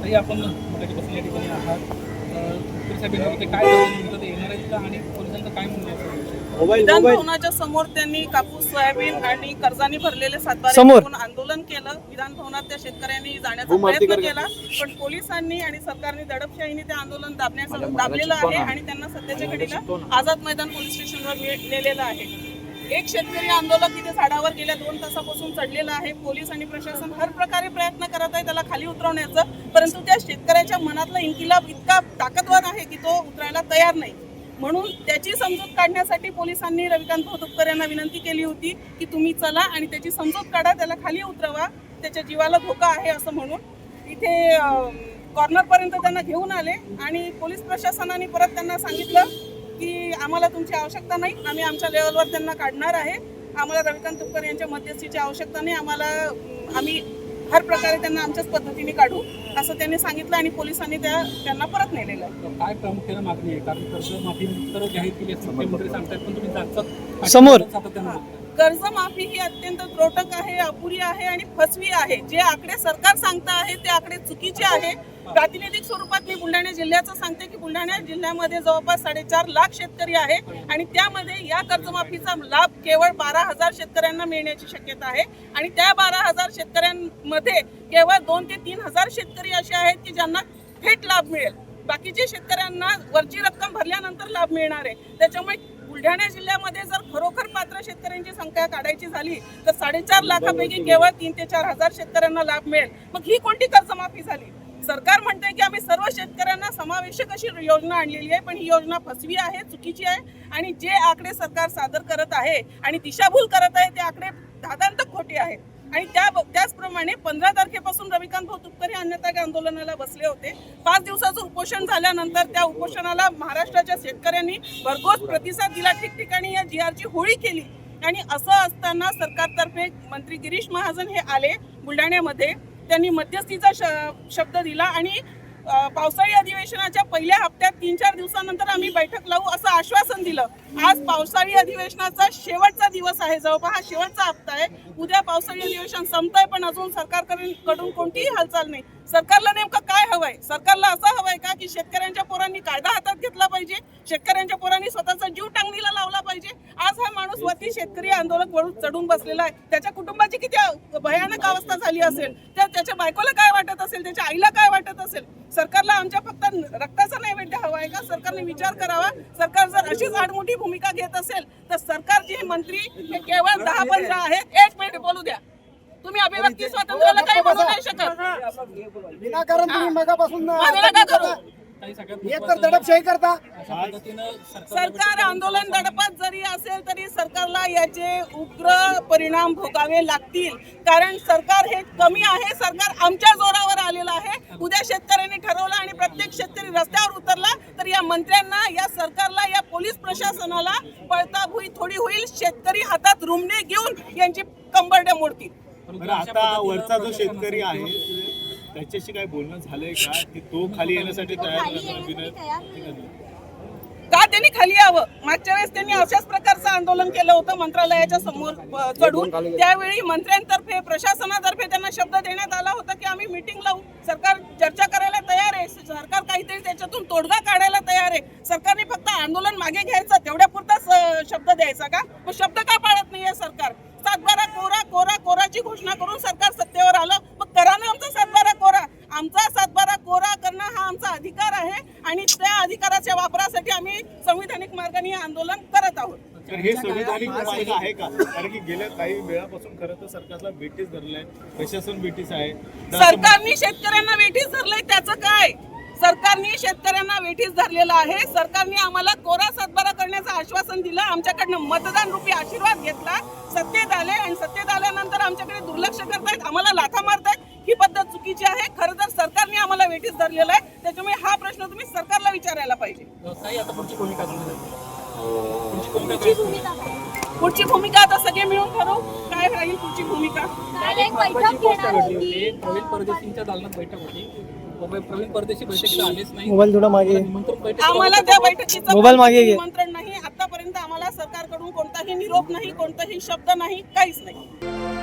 आजही आपण मगाचपासून या ठिकाणी आहात. साहेबांनी काय ते येणार आहेत का आणि पोलिसांचं काय म्हणणं आहे? विधान भवनाच्या समोर त्यांनी कापूस, सोयाबीन आणि कर्जाने भरलेले सातबारे घेऊन आंदोलन केलं. विधान भवनात त्या शेतकऱ्यांनी जाण्याचा प्रयत्न केला, पण पोलिसांनी आणि सरकारने दडपशाहीने ते आंदोलन दाबलेलं आहे आणि त्यांना सध्याच्या घडीला आझाद मैदान पोलीस स्टेशनवर नेलेलं आहे. एक शेतकरी आंदोलक तिथे झाडावर गेल्या 2 तासापासून चढलेला आहे. पोलीस आणि प्रशासन हर प्रकारे प्रयत्न करत आहे त्याला खाली उतरवण्याचं, परंतु त्या शेतकऱ्याच्या मनातला इन्किलाब इतका ताकदवर आहे की तो उतरायला तयार नाही. म्हणून त्याची समजूत काढण्यासाठी पोलिसांनी रविकांत भाऊ यांना विनंती केली होती की तुम्ही चला आणि त्याची समजूत काढा, त्याला खाली उतरवा, त्याच्या जीवाला धोका आहे असं म्हणून. इथे कॉर्नरपर्यंत त्यांना घेऊन आले आणि पोलीस प्रशासनाने परत त्यांना सांगितलं की आम्हाला तुमची आवश्यकता नाही, आम्ही आमच्या लेवलवर त्यांना काढणार आहे, आम्हाला रविकांत तुपकर यांच्या मध्यस्थीची आवश्यकता नाही, आम्ही हर प्रकारे त्यांना आमच्याच पद्धतीने काढू असं त्यांनी सांगितलं आणि पोलिसांनी त्यांना परत नेलेलं आहे. काय प्रामुख्याने मागणी आहे? कारण कर्जमाफी तर जाहीर केली असं मुख्यमंत्री सांगतात, पण तुम्ही जागतात समोर कर्जमाफी ही अत्यंत त्रोटक आहे, अपुरी आहे आणि फसवी आहे. जे आकडे सरकार सांगत आहे ते आकडे चुकीचे आहे. प्रातिनिधिक स्वरूपात मी बुलढाणा जिल्ह्याचं सांगते की बुलढाणा जिल्ह्यामध्ये जवळपास 4.5 लाख शेतकरी आहे आणि त्यामध्ये या कर्जमाफीचा लाभ केवळ 12,000 शेतकऱ्यांना मिळण्याची शक्यता आहे आणि त्या 12,000 शेतकऱ्यांमध्ये केवळ 2 ते 3,000 शेतकरी असे आहेत की ज्यांना थेट लाभ मिळेल. बाकीचे शेतकऱ्यांना वरची रक्कम भरल्यानंतर लाभ मिळणार आहे. त्याच्यामुळे बुलढाणा जिल्ह्यामध्ये जर खरोखर पात्र शेतकऱ्यांची संख्या काढायची झाली तर 4.5 लाखापैकी केवळ 3 ते 4,000 शेतकऱ्यांना लाभ मिळेल. मग ही कोणती कर्जमाफी झाली? सरकार म्हणते की आम्ही सर्व शेतकऱ्यांना समावेशक अशी योजना आणलेली आहे, पण ही योजना फसवी आहे, चुकीची आहे आणि जे आकडे सरकार सादर करत आहे आणि दिशाभूल करत आहे ते आकडे दादांत खोटे आहेत. आणि त्याचप्रमाणे 15 तारखेपासून रविकांत भाऊ तुपकर हे अन्नत्याग आंदोलनाला बसले होते. 5 दिवसाचं उपोषण झाल्यानंतर त्या उपोषणाला महाराष्ट्राच्या शेतकऱ्यांनी भरघोस प्रतिसाद दिला, ठिकठिकाणी या GRची होळी केली आणि असं असताना सरकारतर्फे मंत्री गिरीश महाजन हे आले बुलढाण्यामध्ये, त्यांनी मध्यस्थीचा शब्द दिला आणि पावसाळी अधिवेशनाच्या पहिल्या हप्त्यात 3-4 दिवसानंतर आम्ही बैठक लावू असं आश्वासन दिलं. आज पावसाळी अधिवेशनाचा शेवटचा दिवस आहे, जवळपास हा शेवटचा हप्ता आहे. उद्या पावसाळी अधिवेशन संपतंय पण अजून सरकारकडून कोणतीही हालचाल नाही. सरकारला नेमकं काय हवंय? सरकारला असं हवंय का की शेतकऱ्यांच्या पोरांनी कायदा हातात घेतला पाहिजे, शेतकऱ्यांच्या पोरांनी स्वतःचा जीव टांगणीला लावला पाहिजे? आज हा माणूस वरती शेतकरी आंदोलक वरून चढून बसलेला आहे. त्याच्या कुटुंबाची किती भयानक अवस्था झाली असेल, त्याच्या बायकोला काय वाटत असेल, त्याच्या आईला काय वाटत असेल? सरकारला आमच्या फक्त रक्ताचा नैवेद्य हवा आहे का? सरकारने विचार करावा. सरकार जर अशीच आडमुठी भूमिका घेत असेल तर सरकारचे मंत्री हे केवळ 10-15 आहेत. 1 मिनिट बोलू द्या. तुम्ही अभिव्यक्ती स्वातंत्र्याला काही बोलू नाही शकत. विनाकारण तुम्ही मगापासून दडपशाही करता. सरकार आंदोलन दडपत जरी असेल तरी सरकारला याचे उग्र परिणाम भोगावे लागतील, कारण सरकार हे कमी आहे. सरकार आमच्या जोरावर आलेलं आहे. उद्या शेतकऱ्यांनी ठरवलं आणि प्रत्येक शेतकरी रस्त्यावर उतरला तर या मंत्र्यांना, या सरकारला, या पोलीस प्रशासनाला पळताभुई थोडी होईल. शेतकरी हातात रुमणे घेऊन यांची कंबरड्या मोडतील. आता वरचा जो शेतकरी आहे त्याच्याशी काय बोलणं झालंय का की तो खाली येण्यासाठी तयार का? त्यांनी खाली यावं. मागच्या वेळेस त्यांनी अशाच प्रकारचं आंदोलन केलं होतं मंत्रालयाच्या समोर चढून. त्यावेळी मंत्र्यांतर्फे, प्रशासनातर्फे त्यांना शब्द देण्यात आला होता की आम्ही मीटिंग लावू, सरकार चर्चा करायला तयार आहे, सरकार काहीतरी त्याच्यातून तोडगा काढायला तयार आहे. सरकारने फक्त आंदोलन मागे घ्यायचं, तेवढ्या पुरताच शब्द द्यायचा का? मग शब्द का पाळत नाहीये सरकार? 7-12 कोराची घोषणा करून सरकार सत्तेवर आलं, मग करा ना आमचा 7-12 कोरा. आमचा 7-12 कोरा करणं हा आमचा अधिकार आहे आणि त्या अधिकाराच्या वापरासाठी आम्ही संविधानिक मार्गाने आंदोलन करत आहोत. तर हे संविधानिक मार्ग आहे का? कारण की गेल्या काही वेळापासून खरं तर सरकारला वेठीस धरलंय, प्रशासन वेठीस आहे. सरकारने शेतकऱ्यांना वेठीस धरलंय, त्याचं काय? सरकारने शेतकऱ्यांना वेठीस धरलेलं आहे. सरकारने आम्हाला कोरा 7-12 करण्याचं आश्वासन दिलं, आमच्याकडनं मतदान रूपी आशीर्वाद घेतला, सत्तेत आले आणि सत्तेत आल्यानंतर आमच्याकडे दुर्लक्ष करतायत, आम्हाला लाथा मारतायत. ही पद्धत चुकीची आहे. खरं तर सरकारने आम्हाला वेठीस धरलेला आहे, त्याच्यामुळे हा प्रश्न तुम्ही सरकारला विचारायला पाहिजे. पुढची भूमिका आता सगळे मिळून ठरवू काय राहील पुढची भूमिका. प्रवीण परदेशींच्या दालनात बैठक होती. प्रवीण परदेशी बैठकीला आलेच नाही. मोबाईल थोडा मागे. आम्हाला त्या बैठकीचं मोबाईल मागे घे. निमंत्रण नाही. आतापर्यंत आम्हाला सरकारकडून कोणताही निरोप नाही, कोणताही शब्द नाही, काहीच नाही.